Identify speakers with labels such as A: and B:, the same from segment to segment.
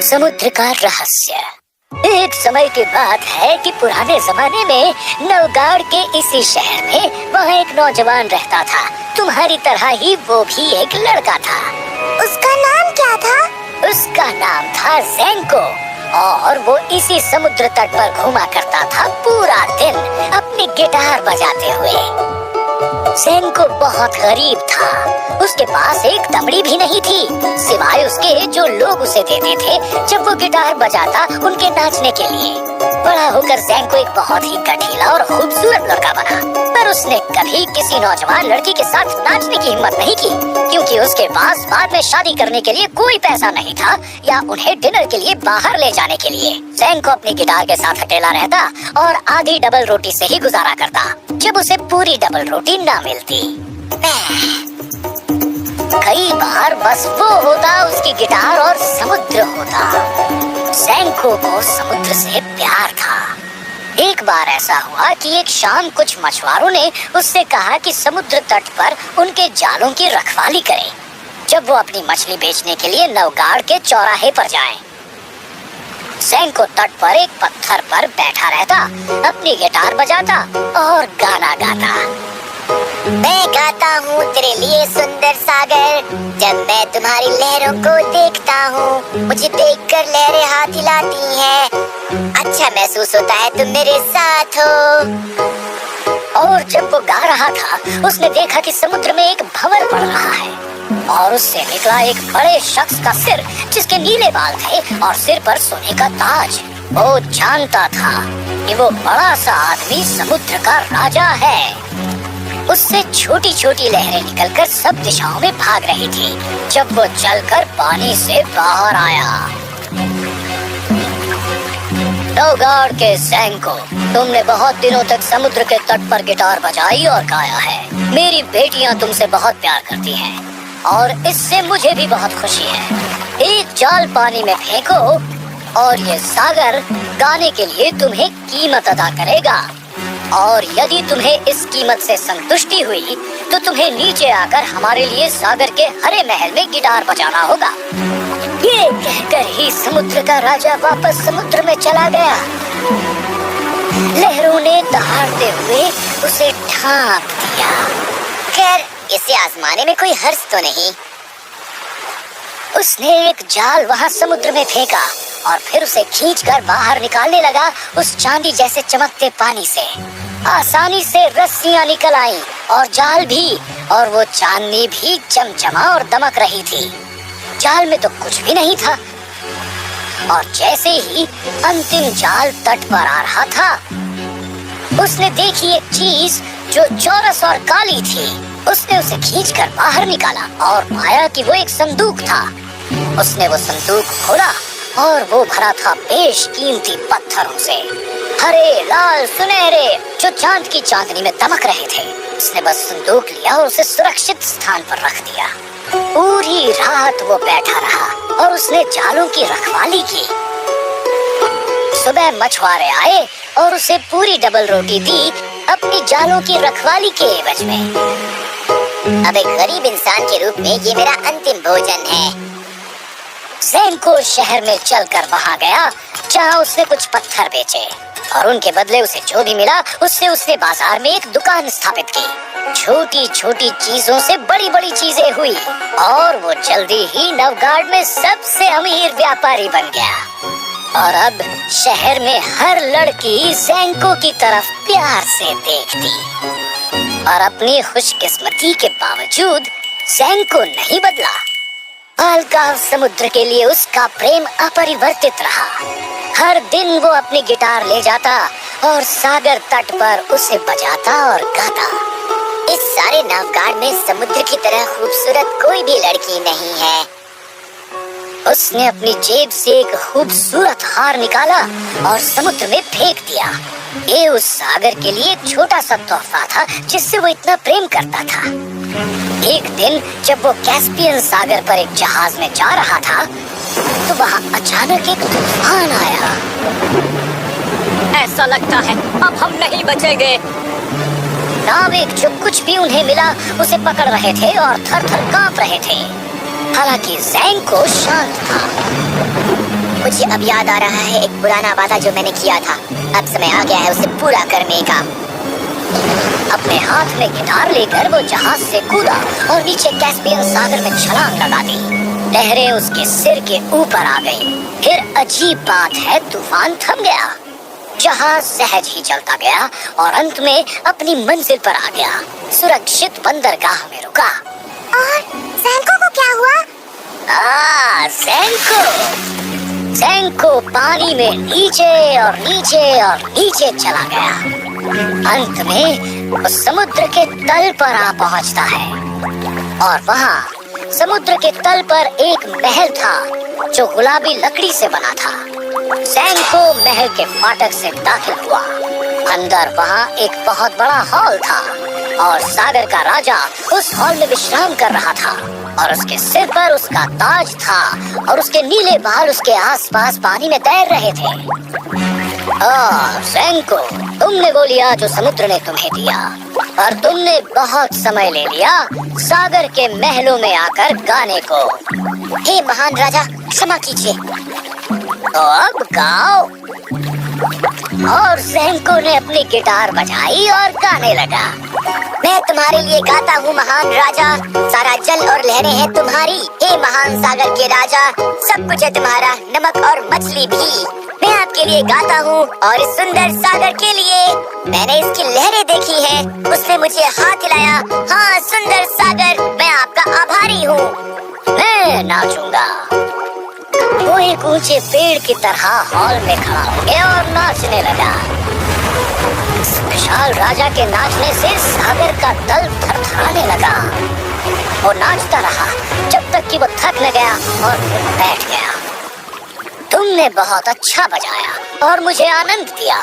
A: समुद्र का रहस्य। एक समय की बात है कि पुराने जमाने में नवगाड़ के इसी शहर में वहाँ एक नौजवान रहता था। तुम्हारी तरह ही वो भी एक लड़का था।
B: उसका नाम क्या था?
A: उसका नाम था ज़ेंको और वो इसी समुद्र तट पर घूमा करता था पूरा दिन अपनी गिटार बजाते हुए। ज़ेंको बहुत गरीब था। उसके पास एक दमड़ी भी नहीं थी सिवाय उसके जो लोग उसे देते थे जब वो गिटार बजाता उनके नाचने के लिए। बड़ा होकर ज़ेंको एक बहुत ही गठीला और खूबसूरत लड़का बना, पर उसने कभी किसी नौजवान लड़की के साथ नाचने की हिम्मत नहीं की, क्योंकि उसके पास बाद में शादी करने के लिए कोई पैसा नहीं था या उन्हें डिनर के लिए बाहर ले जाने के लिए। ज़ेंको अपनी गिटार के साथ अकेला रहता और आधी डबल रोटी से ही गुजारा करता जब उसे पूरी डबल रोटी ना मिलती। कई बार बस वो होता, उसकी गिटार और समुद्र होता। ज़ेंको को समुद्र से प्यार था। एक बार ऐसा हुआ कि एक शाम कुछ मछुआरों ने उससे कहा कि समुद्र तट पर उनके जालों की रखवाली करें जब वो अपनी मछली बेचने के लिए नवगाड़ के चौराहे पर जाएं। ज़ेंको तट पर एक पत्थर पर बैठा रहता, अपनी गिटार बजाता और गाना गाता।
B: मैं गाता हूँ तेरे लिए सुंदर सागर, जब मैं तुम्हारी लहरों को देखता हूँ मुझे देखकर लहरें हाथ हिलाती हैं, अच्छा महसूस होता है तुम मेरे साथ हो।
A: और जब वो गा रहा था उसने देखा कि समुद्र में एक भंवर पड़ रहा है और उससे निकला एक बड़े शख्स का सिर जिसके नीले बाल थे और सिर पर सोने का ताज। वो जानता था कि वो बड़ा सा आदमी समुद्र का राजा है। उससे छोटी छोटी लहरें निकलकर सब दिशाओं में भाग रही थी जब वो चलकर पानी से बाहर आया। नवगाड़ के ज़ेंको, तुमने बहुत दिनों तक समुद्र के तट पर गिटार बजाई और गाया है। मेरी बेटियां तुमसे बहुत प्यार करती हैं और इससे मुझे भी बहुत खुशी है। एक जाल पानी में फेंको और ये सागर गाने के लिए तुम्हें कीमत अदा करेगा, और यदि तुम्हें इस कीमत से संतुष्टि हुई तो तुम्हें नीचे आकर हमारे लिए सागर के हरे महल में गिटार बजाना होगा। ये कहकर ही समुद्र का राजा वापस समुद्र में चला गया। लहरों ने दहाड़ते हुए उसे ढांक दिया।
B: खैर, इसे आजमाने में कोई हर्ज तो नहीं।
A: उसने एक जाल वहां समुद्र में फेंका और फिर उसे खींचकर बाहर निकालने लगा उस चांदी जैसे चमकते पानी से। आसानी से रस्सियां निकल आईं और जाल भी, और वो चांदनी भी चमचमा और दमक रही थी। जाल में तो कुछ भी नहीं था और जैसे ही अंतिम जाल तट पर आ रहा था उसने देखी एक चीज जो चौरस और काली थी। उसने उसे खींचकर बाहर निकाला और पाया कि वो एक संदूक था। उसने वो संदूक खोला और वो भरा था बेशकीमती पत्थरों से, हरे लाल सुनहरे, जो चांद की चांदनी में दमक रहे थे। उसने बस संदूक लिया और उसे सुरक्षित स्थान पर रख दिया। पूरी रात वो बैठा रहा और उसने जालों की रखवाली की। सुबह मछुआरे आए और उसे पूरी डबल रोटी दी अपनी जालों की रखवाली के एवज में।
B: अब एक गरीब इंसान के रूप में ये मेरा अंतिम भोजन है।
A: ज़ेंको शहर में चलकर वहां गया जहां उसने कुछ पत्थर बेचे और उनके बदले उसे जो भी मिला उससे उसने बाजार में एक दुकान स्थापित की। छोटी छोटी चीजों से बड़ी बड़ी चीजें हुई और वो जल्दी ही नवगाड़ में सबसे अमीर व्यापारी बन गया। और अब शहर में हर लड़की ज़ेंको की तरफ प्यार से देखती। और अपनी खुशकिस्मती के बावजूद ज़ेंको नहीं बदला। अलगाव समुद्र के लिए उसका प्रेम अपरिवर्तित रहा। हर दिन वो अपनी गिटार ले जाता और सागर तट पर उसे बजाता और गाता।
B: इस सारे नवगाड़ में समुद्र की तरह खूबसूरत कोई भी लड़की नहीं है।
A: उसने अपनी जेब से एक खूबसूरत हार निकाला और समुद्र में फेंक दिया। ये उस सागर के लिए एक छोटा सा तोहफा था जिससे वो इतना प्रेम करता था। एक दिन जब वो कैस्पियन सागर पर एक जहाज में जा रहा था तो वहाँ अचानक एक तूफान आया।
C: ऐसा लगता है अब हम नहीं बचेंगे।
A: नाविक जो कुछ भी उन्हें मिला उसे पकड़ रहे थे और थर थर कांप रहे थे। हालांकि ज़ेंको शांत था।
B: मुझे अब याद आ रहा है एक पुराना वादा जो मैंने किया था। अब समय आ गया है उसे पूरा करने का।
A: अपने हाथ में गिटार लेकर वो जहाज से कूदा और नीचे कैस्पियन सागर में छलांग लगा दी। लहरें उसके सिर के ऊपर आ गईं। फिर अजीब बात है, तूफान थम गया। जहाज सहज ही चलता गया और अंत में अपनी मंजिल पर आ गया। सुरक्षित बंदरगाह में रुका।
B: और ज़ेंको को क्या हुआ?
A: ज़ेंको पानी में नीचे और नीचे और नीचे चला गया। अंत में वो समुद्र के तल पर आ पहुंचता है और वहाँ समुद्र के तल पर एक महल था जो गुलाबी लकड़ी से बना था। ज़ेंको महल के फाटक से दाखिल हुआ। अंदर वहाँ एक बहुत बड़ा हॉल था और सागर का राजा उस हॉल में विश्राम कर रहा था और उसके सिर पर उसका ताज था और उसके नीले बाल उसके आसपास पानी में तैर रहे थे। ज़ेंको, तुमने वो लिया जो समुद्र ने तुम्हें दिया और तुमने बहुत समय ले लिया सागर के महलों में आकर गाने को।
B: हे महान राजा, क्षमा कीजिए।
A: तो अब गाओ। और ज़ेंको ने अपनी गिटार बजाई और गाने लगा।
B: मैं तुम्हारे लिए गाता हूँ महान राजा, सारा जल और लहरें हैं तुम्हारी। हे महान सागर के राजा, सब कुछ है तुम्हारा, नमक और मछली भी। मैं आपके लिए गाता हूँ और इस सुंदर सागर के लिए। मैंने इसकी लहरें देखी हैं, उसने मुझे हाथ हिलाया। हाँ सुंदर सागर, मैं आपका आभारी हूँ।
A: मैं नाचूंगा। वो एक ऊंचे पेड़ की तरह हॉल में खड़ा हो गया और नाचने लगा। इस विशाल राजा के नाचने से सागर का तल थरथराने लगा। वो नाचता रहा जब तक कि वो थक न गया और फिर बैठ गया। तुमने बहुत अच्छा बजाया और मुझे आनंद दिया।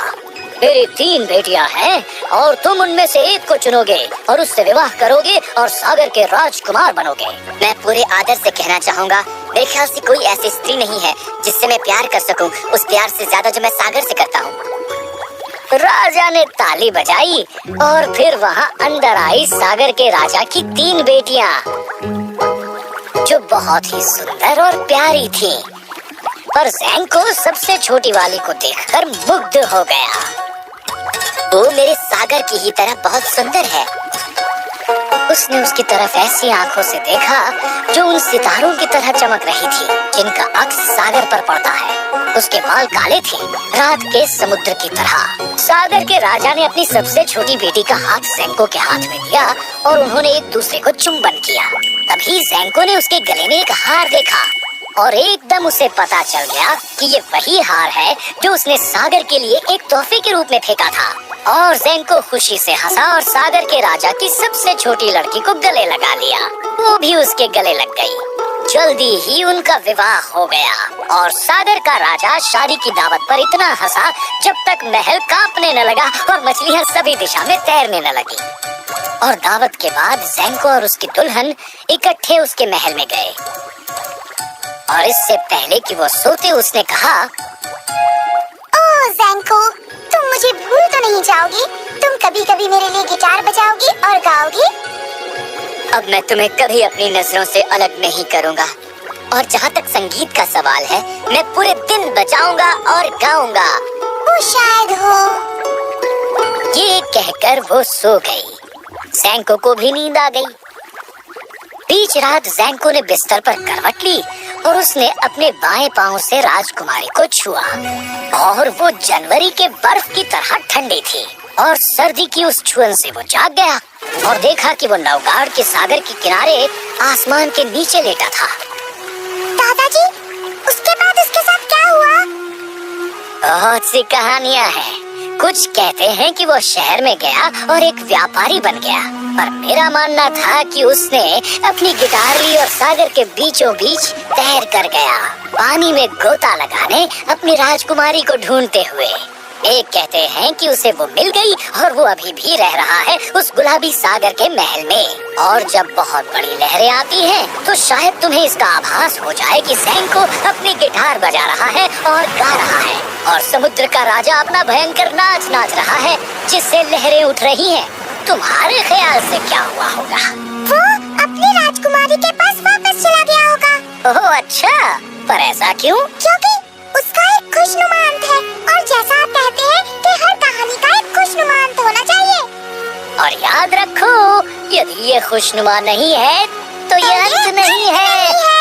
A: मेरी 3 बेटियां हैं और तुम उनमें से एक को चुनोगे और उससे विवाह करोगे और सागर के राजकुमार बनोगे।
B: मैं पूरे आदर से कहना चाहूँगा, मेरे ख्याल से कोई ऐसी स्त्री नहीं है जिससे मैं प्यार कर सकूं उस प्यार से ज्यादा जो मैं सागर से करता हूँ।
A: राजा ने ताली बजाई और फिर वहाँ अंदर आई सागर के राजा की 3 बेटियां जो बहुत ही सुंदर और प्यारी थीं। पर ज़ेंको सबसे छोटी वाली को देखकर मुग्ध हो गया।
B: वो मेरे सागर की ही तरह बहुत सुंदर है।
A: उसने उसकी तरफ ऐसी आंखों से देखा जो उन सितारों की तरह चमक रही थी जिनका अक्स सागर पर पड़ता है। उसके बाल काले थे, रात के समुद्र की तरह। सागर के राजा ने अपनी सबसे छोटी बेटी का हाथ ज़ेंको के हाथ में दिया और उन्होंने एक दूसरे को चुंबन किया। तभी ज़ेंको ने उसके गले में एक हार देखा और एकदम उसे पता चल गया कि ये वही हार है जो उसने सागर के लिए एक तोहफे के रूप में फेंका था। और ज़ेंको खुशी से हंसा और सागर के राजा की सबसे छोटी लड़की को गले लगा लिया। वो भी उसके गले लग गई। जल्दी ही उनका विवाह हो गया और सागर का राजा शादी की दावत पर इतना हंसा जब तक महल कांपने न लगा और मछलियाँ सभी दिशा में तैरने न लगी। और दावत के बाद ज़ेंको और उसकी दुल्हन इकट्ठे उसके महल में गए और इससे पहले कि वो सोते उसने कहा,
B: ओह ज़ेंको, तुम मुझे भूल तो नहीं जाओगी? तुम कभी कभी मेरे लिए गिटार बजाओगी और गाओगी?
A: अब मैं तुम्हें कभी अपनी नजरों से अलग नहीं करूँगा।
B: और जहाँ तक संगीत का सवाल है, मैं पूरे दिन बजाऊंगा और गाऊंगा। वो शायद हो।
A: ये कहकर वो सो गई। ज़ेंको को भी नींद आ गई। बीच रात ज़ेंको ने बिस्तर पर करवट ली और उसने अपने बाएं पांव से राजकुमारी को छुआ और वो जनवरी के बर्फ की तरह ठंडी थी। और सर्दी की उस छुअन से वो जाग गया और देखा कि वो नौगाड़ के सागर के किनारे आसमान के नीचे लेटा था।
B: दादाजी, उसके बाद उसके साथ क्या हुआ?
A: बहुत सी कहानियां हैं। कुछ कहते हैं कि वो शहर में गया और एक व्यापारी बन गया, पर मेरा मानना था कि उसने अपनी गिटार ली और सागर के बीचों बीच तैर कर गया, पानी में गोता लगाने अपनी राजकुमारी को ढूंढते हुए। एक कहते हैं कि उसे वो मिल गई और वो अभी भी रह रहा है उस गुलाबी सागर के महल में। और जब बहुत बड़ी लहरें आती हैं, तो शायद तुम्हें इसका आभास हो जाए कि ज़ेंको अपनी गिटार बजा रहा है और गा रहा है और समुद्र का राजा अपना भयंकर नाच नाच रहा है जिससे लहरें उठ रही हैं। तुम्हारे ख्याल से क्या हुआ होगा?
B: वो अपनी राजकुमारी के पास वापस चला गया होगा।
A: ओह अच्छा, पर ऐसा क्यों?
B: क्योंकि
A: यदि ये खुशनुमा नहीं है तो ये अंत नहीं है।